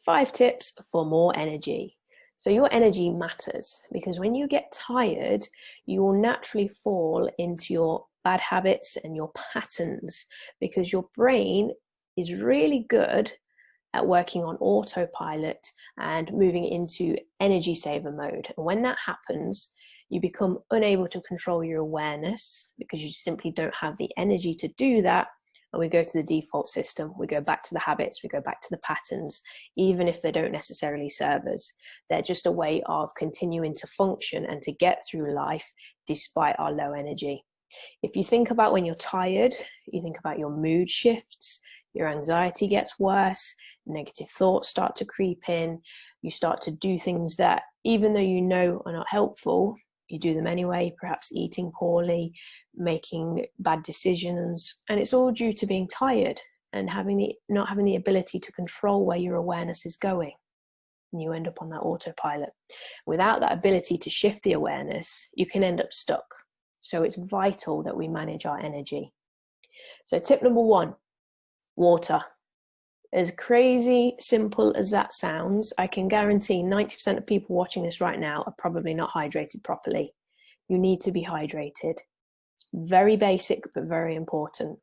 5 tips for more energy. So your energy matters because when you get tired, you will naturally fall into your bad habits and your patterns because your brain is really good at working on autopilot and moving into energy saver mode. And when that happens, you become unable to control your awareness because you simply don't have the energy to do that. And we go to the default system, we go back to the habits, we go back to the patterns, even if they don't necessarily serve us. They're just a way of continuing to function and to get through life despite our low energy. If you think about when you're tired, you think about your mood shifts, your anxiety gets worse, negative thoughts start to creep in, you start to do things that even though you know are not helpful, you do them anyway, perhaps eating poorly, making bad decisions, and it's all due to being tired and not having the ability to control where your awareness is going. And you end up on that autopilot. Without that ability to shift the awareness, you can end up stuck. So it's vital that we manage our energy. So tip number 1, water. As crazy simple as that sounds, I can guarantee 90% of people watching this right now are probably not hydrated properly. You need to be hydrated. It's very basic, but very important.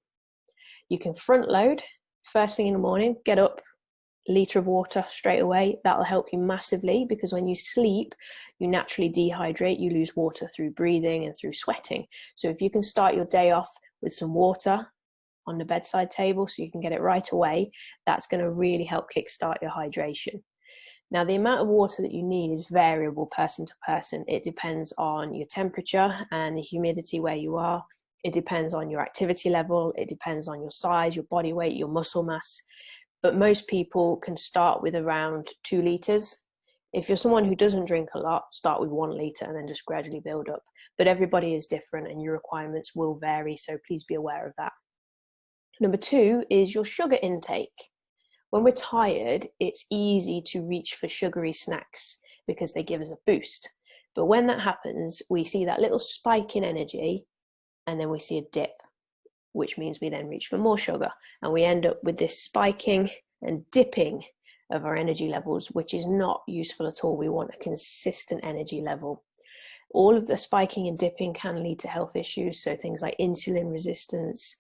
You can front load first thing in the morning, get up, litre of water straight away. That'll help you massively because when you sleep, you naturally dehydrate, you lose water through breathing and through sweating. So if you can start your day off with some water on the bedside table so you can get it right away, that's going to really help kickstart your hydration. Now, the amount of water that you need is variable person to person. It depends on your temperature and the humidity where you are. It depends on your activity level. It depends on your size, your body weight, your muscle mass. But most people can start with around 2 litres. If you're someone who doesn't drink a lot, start with 1 litre and then just gradually build up. But everybody is different and your requirements will vary, so please be aware of that. Number 2 is your sugar intake. When we're tired, it's easy to reach for sugary snacks because they give us a boost. But when that happens, we see that little spike in energy and then we see a dip, which means we then reach for more sugar. And we end up with this spiking and dipping of our energy levels, which is not useful at all. We want a consistent energy level. All of the spiking and dipping can lead to health issues, so things like insulin resistance,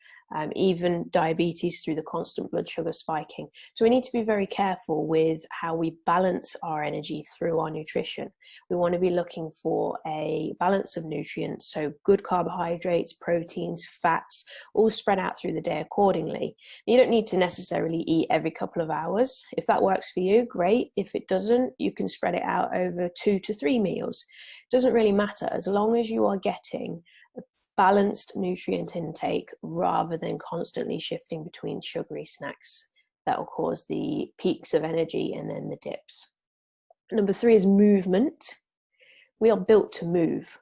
even diabetes through the constant blood sugar spiking. So we need to be very careful with how we balance our energy through our nutrition. We want to be looking for a balance of nutrients, so good carbohydrates, proteins, fats, all spread out through the day accordingly. You don't need to necessarily eat every couple of hours. If that works for you, great. If it doesn't, you can spread it out over 2 to 3 meals. It doesn't really matter as long as you are getting balanced nutrient intake rather than constantly shifting between sugary snacks that will cause the peaks of energy and then the dips. Number 3 is movement. We are built to move.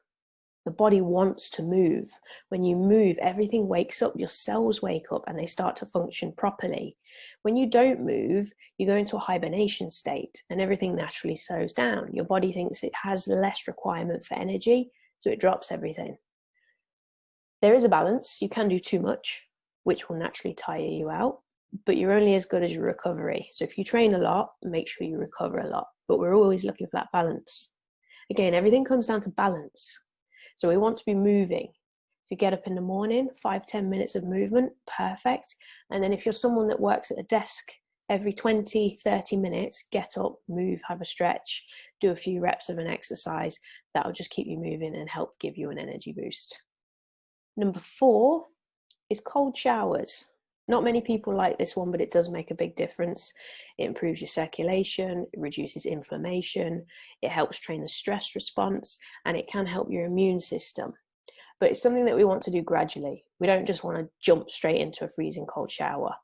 The body wants to move. When you move, everything wakes up, your cells wake up and they start to function properly. When you don't move, you go into a hibernation state and everything naturally slows down. Your body thinks it has less requirement for energy, so it drops everything. There is a balance. You can do too much, which will naturally tire you out, but you're only as good as your recovery. So if you train a lot, make sure you recover a lot, but we're always looking for that balance. Again, everything comes down to balance. So we want to be moving. If you get up in the morning, 5-10 minutes of movement, perfect. And then if you're someone that works at a desk, every 20-30 minutes, get up, move, have a stretch, do a few reps of an exercise. That'll just keep you moving and help give you an energy boost. Number 4 is cold showers. Not many people like this one, but it does make a big difference. It improves your circulation, it reduces inflammation, it helps train the stress response, and it can help your immune system. But it's something that we want to do gradually. We don't just want to jump straight into a freezing cold shower.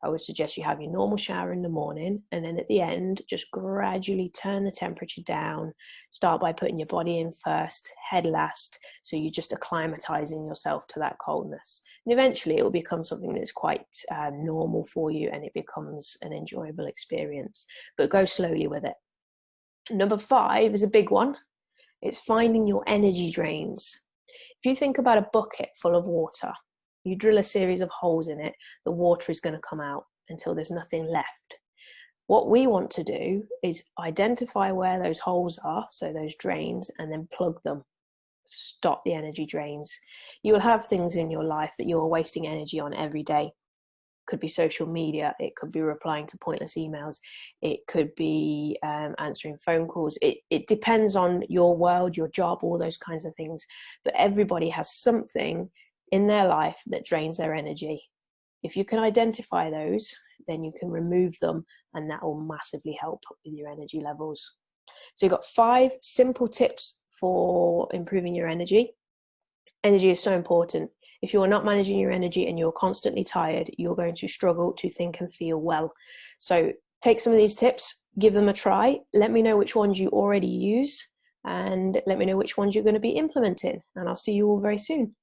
I would suggest you have your normal shower in the morning, and then at the end, just gradually turn the temperature down. Start by putting your body in first, head last, so you're just acclimatizing yourself to that coldness. And eventually it will become something that's quite normal for you, and it becomes an enjoyable experience. But go slowly with it. Number 5 is a big one. It's finding your energy drains. If you think about a bucket full of water, you drill a series of holes in it, the water is going to come out until there's nothing left. What we want to do is identify where those holes are, so those drains, and then plug them. Stop the energy drains. You will have things in your life that you're wasting energy on every day. Could be social media, it could be replying to pointless emails, it could be answering phone calls. It depends on your world, your job, all those kinds of things. But everybody has something in their life that drains their energy. If you can identify those, then you can remove them, and that will massively help with your energy levels. So you've got 5 simple tips for improving your energy. Energy is so important. If you are not managing your energy and you're constantly tired, you're going to struggle to think and feel well. So take some of these tips, give them a try. Let me know which ones you already use, and let me know which ones you're going to be implementing. And I'll see you all very soon.